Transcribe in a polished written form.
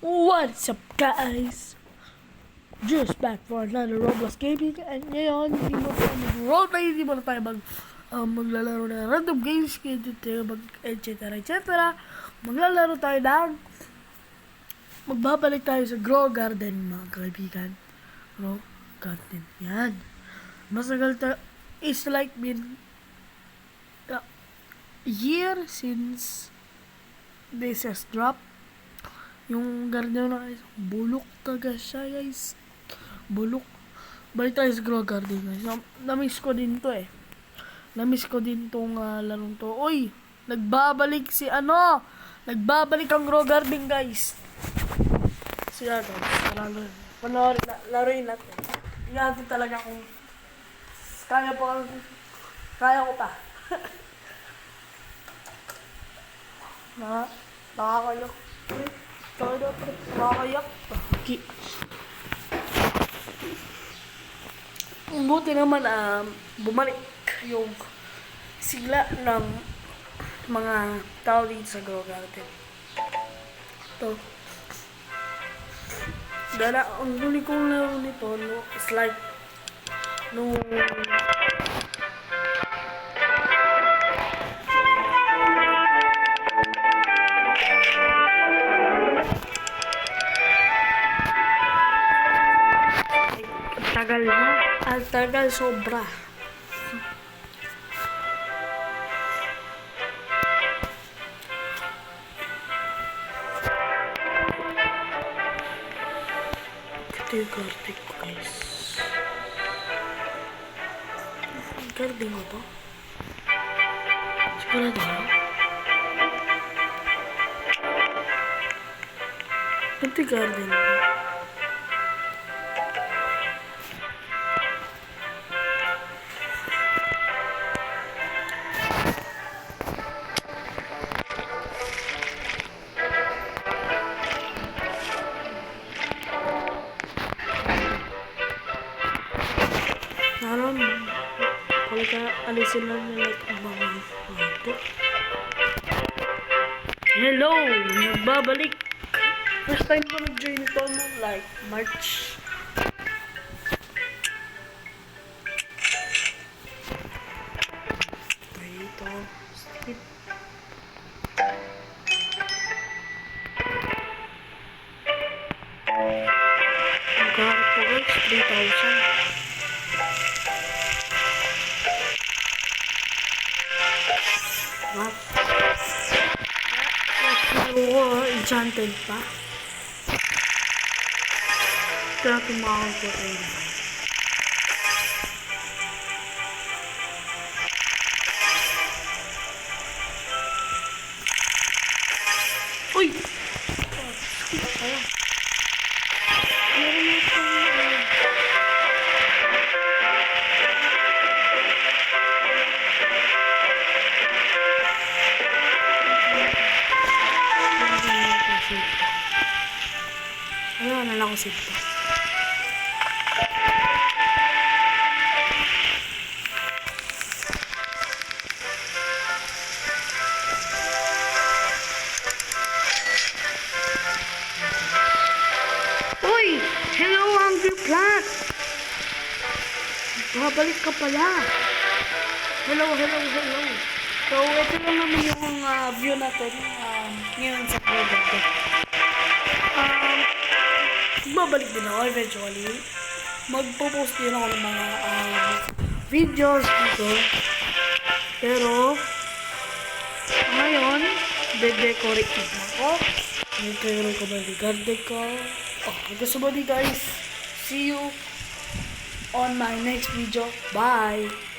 What's up guys? Just back for another Roblox gaming. And ngayon, hindi mo tayo mag-roleplay, hindi mo na tayo maglalaro ng random games, hindi tayo etc. Maglalaro tayo ng magbabalik tayo sa Grow Garden, mga kaibigan. Grow Garden, yan. Masagal tayo. It's like been a year since this has dropped. Yung garden na guys, bulok talaga siya guys. Bulok. Balik tayo sa Grow Garden guys. Namiss ko din to eh. Namiss ko din tong larong to. Uy! Nagbabalik si ano! Nagbabalik ang Grow Garden guys. Siya guys. Laruin natin. Tingnan natin talaga kung kaya ko pa. Nakakayo. Nakakayak. Buti naman bumalik yung sigla ng mga tao dito sa Grow Garden. Ito. Dala, ang huli kong laro nito, no, it's like nung tagal na. Ang tagal sobra. Ito yung garden ko guys. Garden ko to? Sigurado ba? Ito yung garden ko. Alisin lang nila ang mga ito. Hello! Nagbabalik! First time ko nag-join ito mo, like March. Ito. Skip. Ang kahit po guys, 3,000. What? Enchanted pa. Kaya tumawag ko rin. Uy! Ayan. Ayun, na lang ako sito. Uy! Hello, Hungry Plant! Babalik ka pala. Hello. So, ito lang naman yung view natin ngayon sa product. Babalik din ako eventually. Magpo-post din ako ng mga videos dito. Pero ngayon, de-decorate na ako. Nagkaroon ko ba yung garden ko. Gusto mo di guys. See you on my next video. Bye!